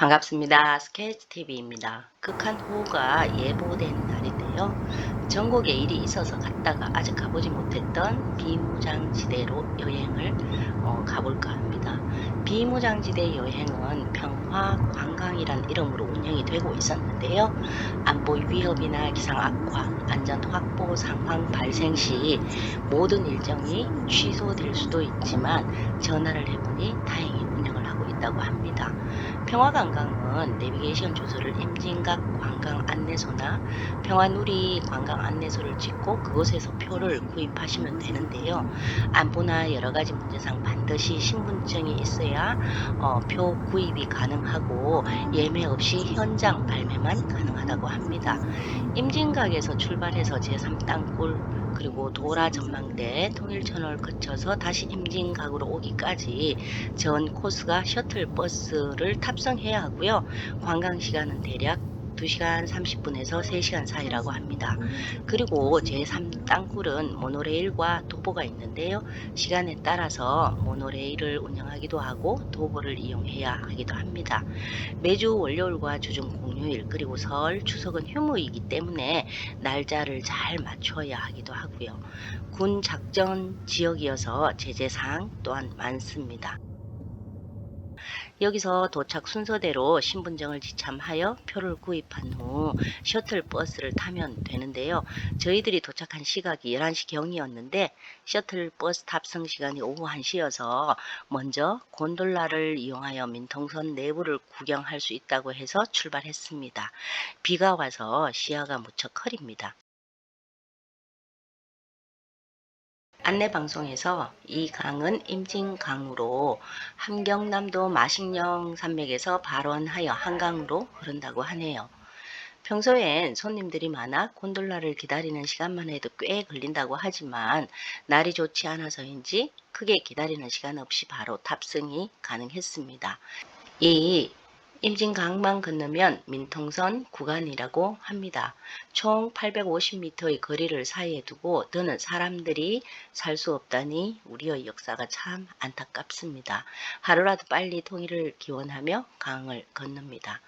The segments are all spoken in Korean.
반갑습니다. 스케치TV입니다. 극한 호우가 예보된 날인데요. 전국에 일이 있어서 갔다가 아직 가보지 못했던 비무장지대로 여행을 가볼까 합니다. 비무장지대 여행은 평화관광이란 이름으로 운영이 되고 있었는데요. 안보 위협이나 기상 악화, 안전 확보 상황 발생 시 모든 일정이 취소될 수도 있지만 전화를 해보니 다행히 운영을 하고 있다고 합니다. 평화관광은 내비게이션 주소를 임진각 관광 안내소나 평화누리 관광 안내소를 찍고 그곳에서 표를 구입하시면 되는데요. 안보나 여러 가지 문제상 반드시 신분증이 있어야 표 구입이 가능하고 예매 없이 현장 발매만 가능하다고 합니다. 임진각에서 출발해서 제3땅굴 그리고 도라 전망대 통일천을 거쳐서 다시 임진각으로 오기까지 전 코스가 셔틀 버스를 탑승해야 하고요. 관광 시간은 대략 2시간 30분에서 3시간 사이라고 합니다. 그리고 제3땅굴은 모노레일과 도보가 있는데요. 시간에 따라서 모노레일을 운영하기도 하고 도보를 이용해야 하기도 합니다. 매주 월요일과 주중 공휴일 그리고 설, 추석은 휴무이기 때문에 날짜를 잘 맞춰야 하기도 하고요. 군 작전 지역이어서 제재사항 또한 많습니다. 여기서 도착 순서대로 신분증을 지참하여 표를 구입한 후 셔틀 버스를 타면 되는데요. 저희들이 도착한 시각이 11시 경이었는데 셔틀 버스 탑승 시간이 오후 1시여서 먼저 곤돌라를 이용하여 민통선 내부를 구경할 수 있다고 해서 출발했습니다. 비가 와서 시야가 무척 흐립니다. 안내방송에서 이 강은 임진강으로 함경남도 마식령 산맥에서 발원하여 한강으로 흐른다고 하네요. 평소엔 손님들이 많아 곤돌라를 기다리는 시간만 해도 꽤 걸린다고 하지만 날이 좋지 않아서인지 크게 기다리는 시간 없이 바로 탑승이 가능했습니다. 이 임진강만 건너면 민통선 구간이라고 합니다. 총 850m의 거리를 사이에 두고 더는 사람들이 살 수 없다니 우리의 역사가 참 안타깝습니다. 하루라도 빨리 통일을 기원하며 강을 건넙니다.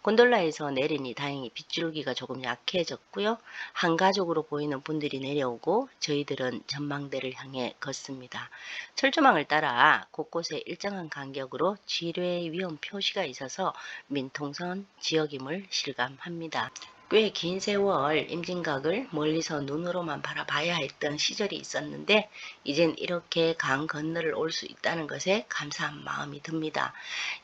곤돌라에서 내리니 다행히 빗줄기가 조금 약해졌고요. 한가족으로 보이는 분들이 내려오고 저희들은 전망대를 향해 걷습니다. 철조망을 따라 곳곳에 일정한 간격으로 지뢰 위험 표시가 있어서 민통선 지역임을 실감합니다. 꽤 긴 세월 임진각을 멀리서 눈으로만 바라봐야 했던 시절이 있었는데 이젠 이렇게 강 건너를 올 수 있다는 것에 감사한 마음이 듭니다.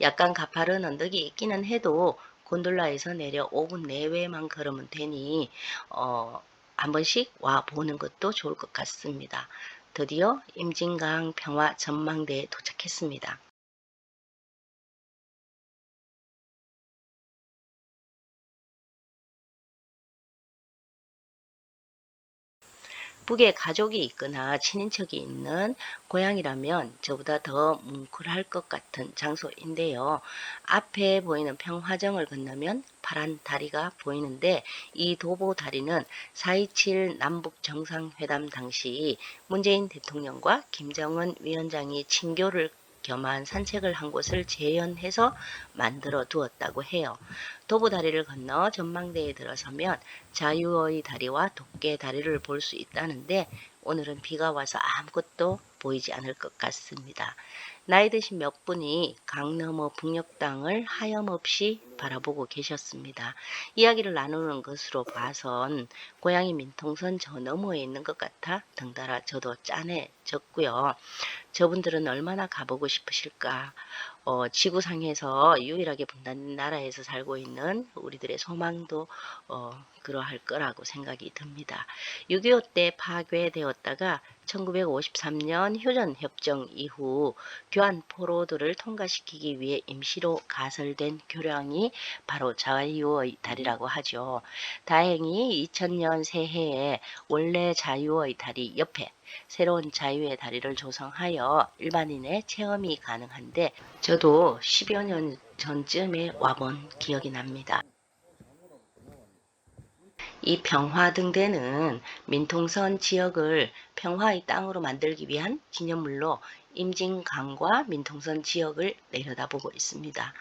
약간 가파른 언덕이 있기는 해도 곤돌라에서 내려 5분 내외만 걸으면 되니 한 번씩 와 보는 것도 좋을 것 같습니다. 드디어 임진강 평화 전망대에 도착했습니다. 북에 가족이 있거나 친인척이 있는 고향이라면 저보다 더 뭉클할 것 같은 장소인데요. 앞에 보이는 평화정을 건너면 파란 다리가 보이는데 이 도보 다리는 4.27 남북 정상회담 당시 문재인 대통령과 김정은 위원장이 친교를 겸한 산책을 한 곳을 재현해서 만들어 두었다고 해요. 도보다리를 건너 전망대에 들어서면 자유의 다리와 도깨 다리를 볼 수 있다는데 오늘은 비가 와서 아무것도 보이지 않을 것 같습니다. 나이 드신 몇 분이 강 너머 북녘땅을 하염없이 바라보고 계셨습니다. 이야기를 나누는 것으로 봐선 고향이 민통선 저 너머에 있는 것 같아 덩달아 저도 짠해졌고요. 저분들은 얼마나 가보고 싶으실까? 지구상에서 유일하게 분단된 나라에서 살고 있는 우리들의 소망도 그러할 거라고 생각이 듭니다. 6.25 때 파괴되었다가 1953년 휴전협정 이후 교환포로들을 통과시키기 위해 임시로 가설된 교량이 바로 자유의 다리라고 하죠. 다행히 2000년 새해에 원래 자유의 다리 옆에 새로운 자유의 다리를 조성하여 일반인의 체험이 가능한데 저도 10여 년 전쯤에 와본 기억이 납니다. 이 평화등대는 민통선 지역을 평화의 땅으로 만들기 위한 기념물로 임진강과 민통선 지역을 내려다보고 있습니다.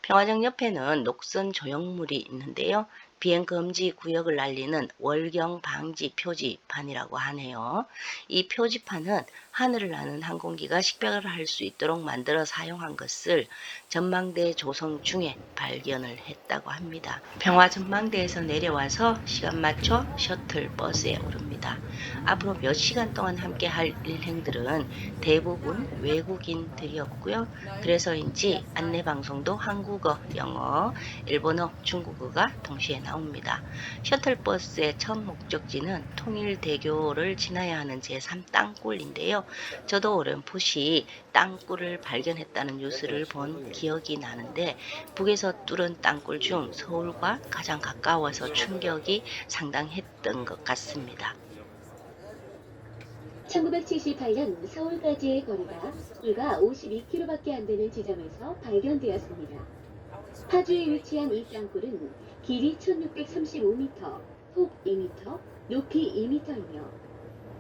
평화정 옆에는 녹선 조형물이 있는데요. 비행금지 구역을 알리는 월경 방지 표지판이라고 하네요. 이 표지판은 하늘을 나는 항공기가 식별을 할 수 있도록 만들어 사용한 것을 전망대 조성 중에 발견을 했다고 합니다. 평화 전망대에서 내려와서 시간 맞춰 셔틀 버스에 오릅니다. 앞으로 몇 시간 동안 함께 할 일행들은 대부분 외국인들이었고요. 그래서인지 안내방송도 한국어, 영어, 일본어, 중국어가 동시에 나옵니다. 셔틀버스의 첫 목적지는 통일대교를 지나야 하는 제3땅굴인데요. 저도 어렴풋이 땅굴을 발견했다는 뉴스를 본 기억이 나는데 북에서 뚫은 땅굴 중 서울과 가장 가까워서 충격이 상당했던 것 같습니다. 1978년 서울까지의 거리가 불과 52km밖에 안 되는 지점에서 발견되었습니다. 파주에 위치한 이 땅굴은 길이 1635m, 폭 2m, 높이 2m이며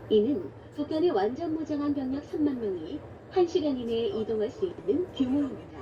이는 북한의 완전 무장한 병력 3만 명이 1시간 이내에 이동할 수 있는 규모입니다.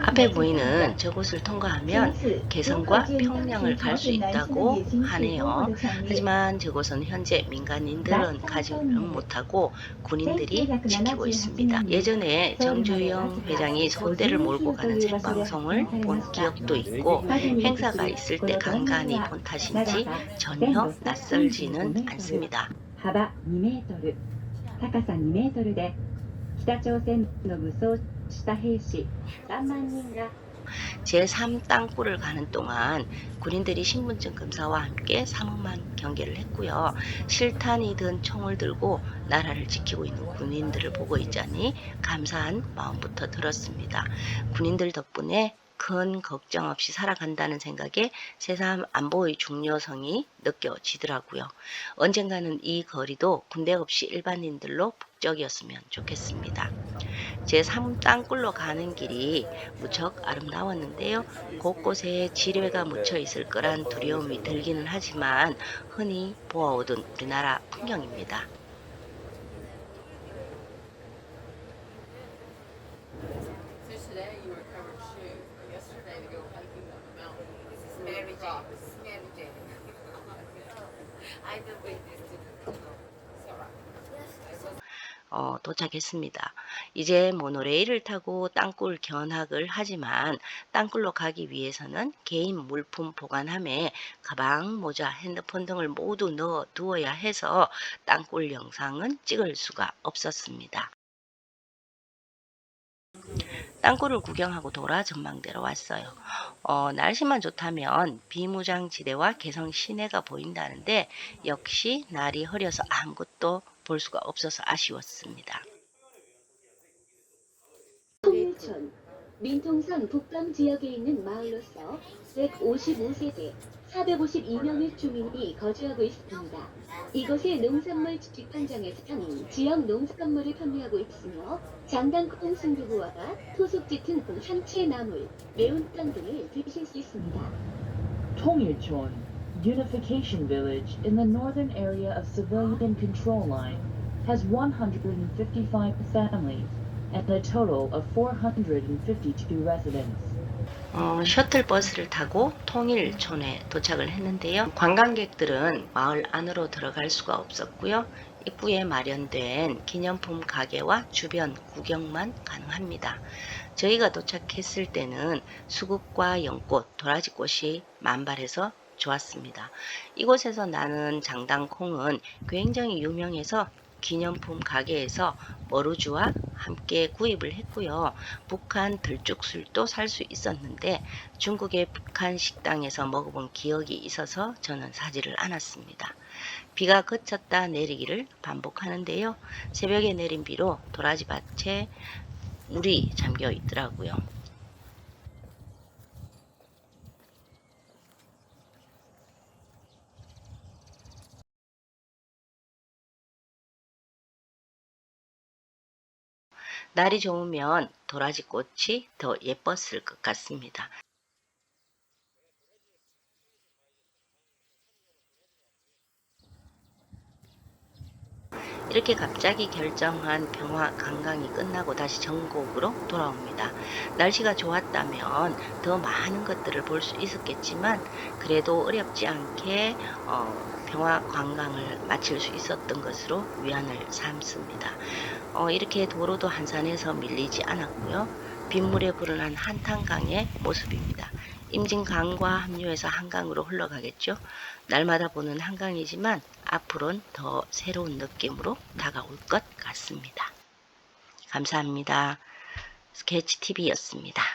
앞에 보이는 저곳을 통과하면 개성과 평양을 갈 수 있다고 하네요. 하지만 저곳은 현재 민간인들은 가지는 못하고 군인들이 지키고 있습니다. 예전에 정주영 회장이 소대를 몰고 가는 생방송을 본 기억도 있고 행사가 있을 때 간간히 본 탓인지 전혀 낯설지는 않습니다. 幅2メートル、高さ2メートルで北朝鮮の武装した兵士3万人が 제3땅굴을 가는 동안 군인들이 신분증 검사와 함께 삼엄한 경계를 했고요. 실탄이 든 총을 들고 나라를 지키고 있는 군인들을 보고 있자니 감사한 마음부터 들었습니다. 군인들 덕분에 큰 걱정 없이 살아간다는 생각에 새삼 안보의 중요성이 느껴지더라고요. 언젠가는 이 거리도 군대 없이 일반인들로 북적이었으면 좋겠습니다. 제3땅굴로 가는 길이 무척 아름다웠는데요. 곳곳에 지뢰가 묻혀 있을 거란 두려움이 들기는 하지만 흔히 보아오던 우리나라 풍경입니다. So today you were covered shoes, but yesterday to go hiking up the mountain. This is Mary Jane. This is Mary Jane. I know where this is. It's all right. 도착했습니다. 이제 모노레일을 타고 땅굴 견학을 하지만 땅굴로 가기 위해서는 개인 물품 보관함에 가방, 모자, 핸드폰 등을 모두 넣어 두어야 해서 땅굴 영상은 찍을 수가 없었습니다. 땅굴을 구경하고 돌아 전망대로 왔어요. 날씨만 좋다면 비무장지대와 개성 시내가 보인다는데 역시 날이 흐려서 아무것도 볼 수가 없어서 아쉬웠습니다. 통일촌, 민통선 북방 지역에 있는 마을로서 155세대, 452명의 주민이 거주하고 있습니다. 이곳의 농산물 직판장에서는 지역 농산물을 판매하고 있으며 장단콩 순두부와 토속 짙은 한채 나물, 매운탕 등을 드실 수 있습니다. Tongilchon, Unification Village in the northern area of civilian control line, has 155 families and a total of 452 residents. 셔틀버스를 타고 통일촌에 도착을 했는데요. 관광객들은 마을 안으로 들어갈 수가 없었고요. 입구에 마련된 기념품 가게와 주변 구경만 가능합니다. 저희가 도착했을 때는 수국과 연꽃, 도라지꽃이 만발해서 좋았습니다. 이곳에서 나는 장단콩은 굉장히 유명해서 기념품 가게에서 머루주와 함께 구입을 했고요. 북한 들쭉술도 살 수 있었는데 중국의 북한 식당에서 먹어본 기억이 있어서 저는 사지를 않았습니다. 비가 그쳤다 내리기를 반복하는데요. 새벽에 내린 비로 도라지밭에 물이 잠겨 있더라고요. 날이 좋으면 도라지 꽃이 더 예뻤을 것 같습니다. 이렇게 갑자기 결정한 평화 관광이 끝나고 다시 전곡으로 돌아옵니다. 날씨가 좋았다면 더 많은 것들을 볼 수 있었겠지만 그래도 어렵지 않게 평화 관광을 마칠 수 있었던 것으로 위안을 삼습니다. 이렇게 도로도 한산해서 밀리지 않았고요. 빗물에 불어난 한탄강의 모습입니다. 임진강과 합류해서 한강으로 흘러가겠죠. 날마다 보는 한강이지만 앞으로는 더 새로운 느낌으로 다가올 것 같습니다. 감사합니다. 스케치TV였습니다.